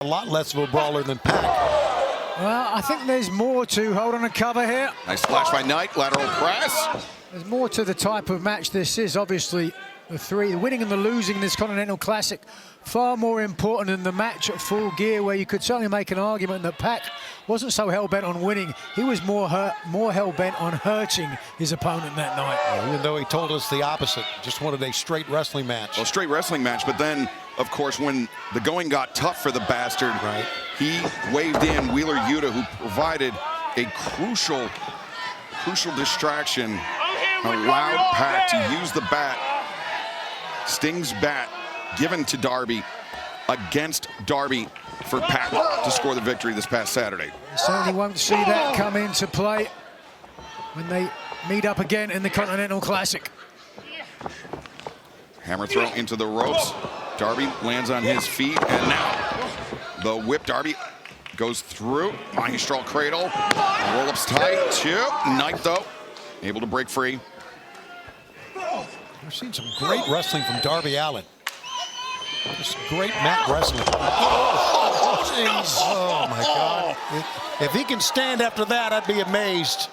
A lot less of a brawler than Pac. Well, I think there's more to hold on a cover here. Nice splash by Knight, lateral press. There's more to the type of match this is. Obviously, the winning and the losing in this Continental Classic, far more important than the match at Full Gear, where you could certainly make an argument that Pac wasn't so hell-bent on winning. He was more hell-bent on hurting his opponent that night. Yeah, even though he told us the opposite, just wanted a straight wrestling match. Well, straight wrestling match, but then, of course, when the going got tough for the bastard, right, he waved in Wheeler Yuta, who provided a crucial distraction, allowed Pac to use the bat, Sting's bat, given to Darby, against Darby for Pac to score the victory this past Saturday. You certainly won't see that come into play when they meet up again in the Continental Classic. Hammer throw into the ropes. Darby lands on his feet, and now the whip. Darby goes through. Maestral cradle. Roll-ups tight. Two. Knight, though, able to break free. We've seen some great wrestling from Darby Allin. Just great mat wrestling. Oh my God. If he can stand after that, I'd be amazed.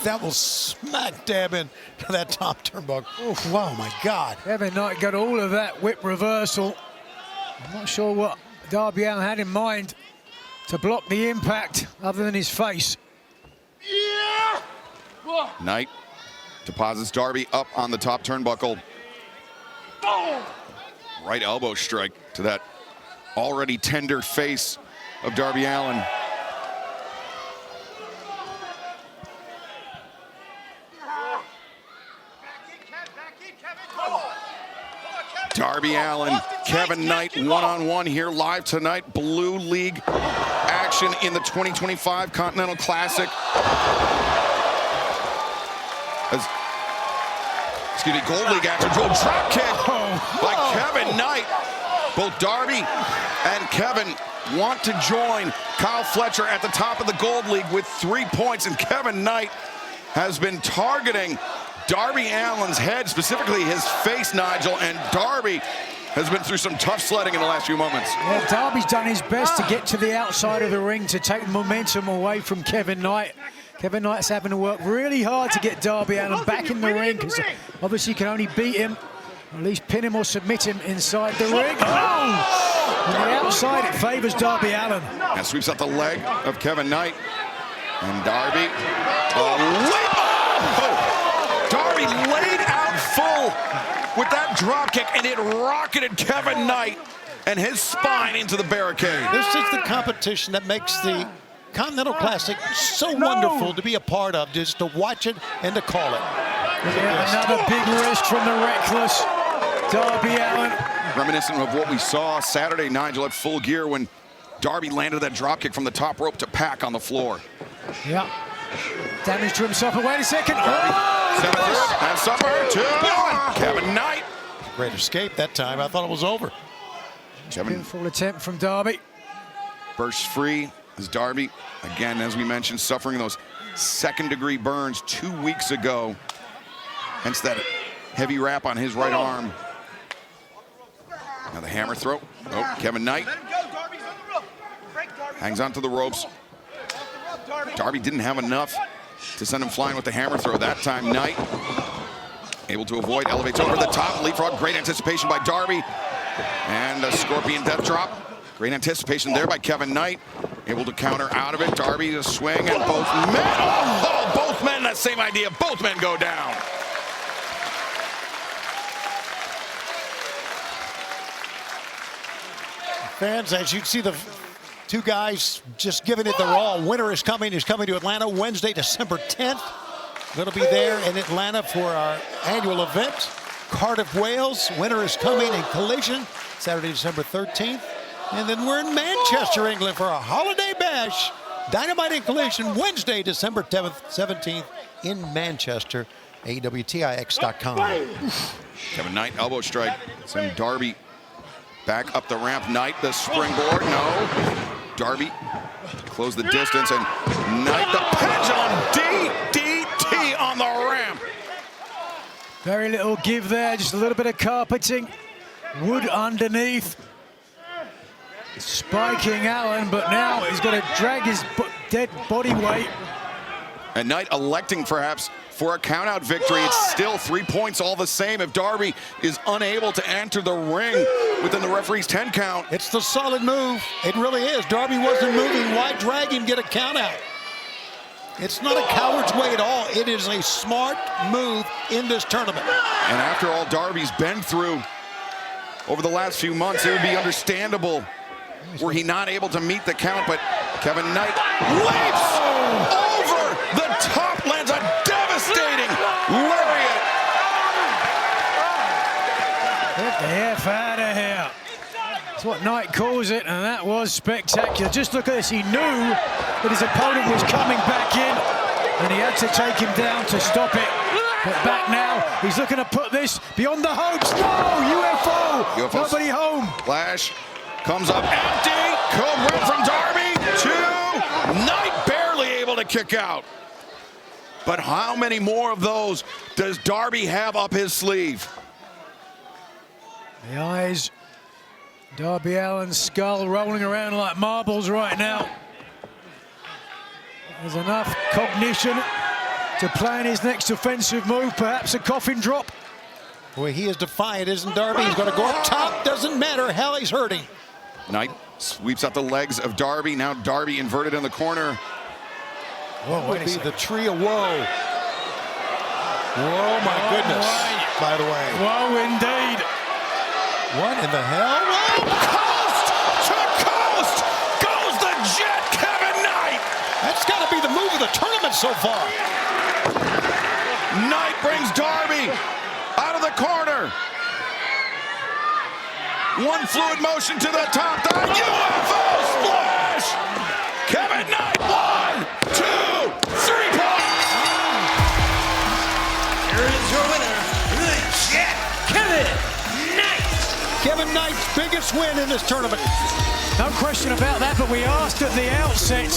That will smack dab into that top turnbuckle. Oh my God. Kevin Knight got all of that whip reversal. I'm not sure what Darby Allin had in mind to block the impact other than his face. Knight deposits Darby up on the top turnbuckle. Right elbow strike to that already tender face of Darby Allin. Darby Allin, Kevin Knight, one-on-one here live tonight. Blue League action in the 2025 Continental Classic. Gold League action. Drop kick by Kevin Knight. Both Darby and Kevin want to join Kyle Fletcher at the top of the Gold League with 3 points, and Kevin Knight has been targeting Darby Allin's head, specifically his face, Nigel, and Darby has been through some tough sledding in the last few moments. Yeah, Darby's done his best to get to the outside of the ring to take momentum away from Kevin Knight. Kevin Knight's having to work really hard to get Darby Allin back in the ring, because obviously you can only beat him, or at least pin him or submit him inside the ring. Oh! On the outside, it favors Darby Allin. And sweeps out the leg of Kevin Knight. And Darby, Darby laid out full with that drop kick, and it rocketed Kevin Knight and his spine into the barricade. This is the competition that makes the Continental Classic so wonderful to be a part of, just to watch it and to call it. Yeah, another big wrist from the reckless Darby Allin. Reminiscent of what we saw Saturday, Nigel, at Full Gear when Darby landed that dropkick from the top rope to Pac on the floor. Yeah. Damage to himself. But wait a second. And supper to Kevin Knight. Great escape that time. I thought it was over. Beautiful attempt from Darby. Bursts free as Darby, again, as we mentioned, suffering those second-degree burns 2 weeks ago. Hence that heavy wrap on his right arm. Now the hammer throw. Oh, Kevin Knight hangs onto the ropes. Darby didn't have enough to send him flying with the hammer throw that time. Knight able to avoid, elevates over the top, leapfrog. Great anticipation by Darby, and a scorpion death drop. Great anticipation there by Kevin Knight, able to counter out of it. Darby to swing, and both men, that same idea. Both men go down. Fans, as you see the two guys just giving it their all. Winter is coming to Atlanta Wednesday, December 10th. Going to be there in Atlanta for our annual event. Cardiff, Wales. Winter is coming in Collision, Saturday, December 13th. And then we're in Manchester, England for a holiday bash. Dynamite and Collision, Wednesday, December 17th in Manchester. AEWTIX.com. Kevin Knight, elbow strike. Send Darby back up the ramp. Knight, the springboard. No. Darby close the distance, and Knight the pendulum DDT on the ramp. Very little give there, just a little bit of carpeting. Wood underneath. Spiking Allin, but now he's got to drag his dead body weight. And Knight electing perhaps for a countout victory. It's still 3 points all the same if Darby is unable to enter the ring within the referee's 10 count. It's the solid move. It really is. Darby wasn't moving. Why drag him, get a count out? It's not a coward's way at all. It is a smart move in this tournament. And after all Darby's been through over the last few months, it would be understandable were he not able to meet the count, but Kevin Knight leaps over the top, lands a devastating lariat. Get the F out of here. That's what Knight calls it, and that was spectacular. Just look at this. He knew that his opponent was coming back in, and he had to take him down to stop it. But back now, he's looking to put this beyond the hopes. No, UFO. Nobody home. Flash comes up empty. Code red from Darby to Knight, barely able to kick out. But how many more of those does Darby have up his sleeve? The eyes, Darby Allin's skull rolling around like marbles right now. There's enough cognition to plan his next offensive move, perhaps a coffin drop. Boy, he is defiant, isn't Darby? He's going to go up top. Doesn't matter. Hell, he's hurting. Knight sweeps out the legs of Darby. Now Darby inverted in the corner. What would be the tree of woe? Whoa, my goodness. By the way. Whoa, indeed. What in the hell? Coast to coast goes the Jet, Kevin Knight. That's got to be the move of the tournament so far. Knight brings Darby out of the corner. One fluid motion to the top. The UFO splash. Kevin Knight, 1, 2, 3 points. Here is your winner, the Jet, Kevin Knight. Kevin Knight's biggest win in this tournament. No question about that, but we asked at the outset,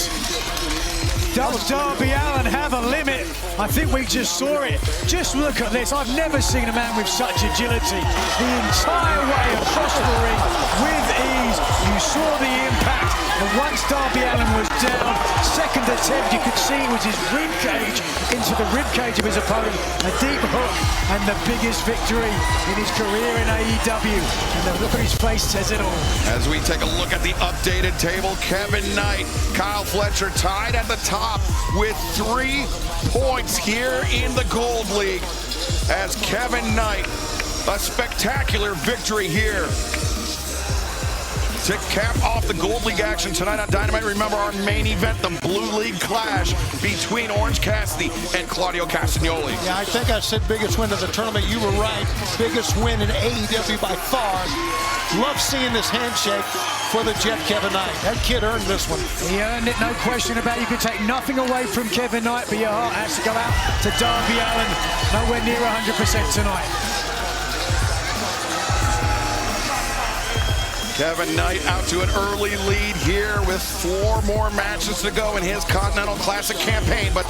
does Darby Allin have a limit? I think we just saw it. Just look at this. I've never seen a man with such agility. The entire way across the ring with ease. You saw the impact. And once Darby Allin was down, second attempt, you could see it was his rib cage into the rib cage of his opponent. A deep hook and the biggest victory in his career in AEW. And the look on his face says it all. As we take a look at the updated table, Kevin Knight, Kyle Fletcher tied at the top with 3 points here in the Gold League. As Kevin Knight, a spectacular victory here to cap off the Gold League action tonight on Dynamite. Remember our main event, the Blue League clash between Orange Cassidy and Claudio Castagnoli. Yeah, I think I said biggest win of the tournament. You were right. Biggest win in AEW by far. Love seeing this handshake for the Jet, Kevin Knight. That kid earned this one. He earned it, no question about it. You could take nothing away from Kevin Knight, but your heart has to go out to Darby Allin. Nowhere near 100% tonight. Kevin Knight out to an early lead here with 4 more matches to go in his Continental Classic campaign. But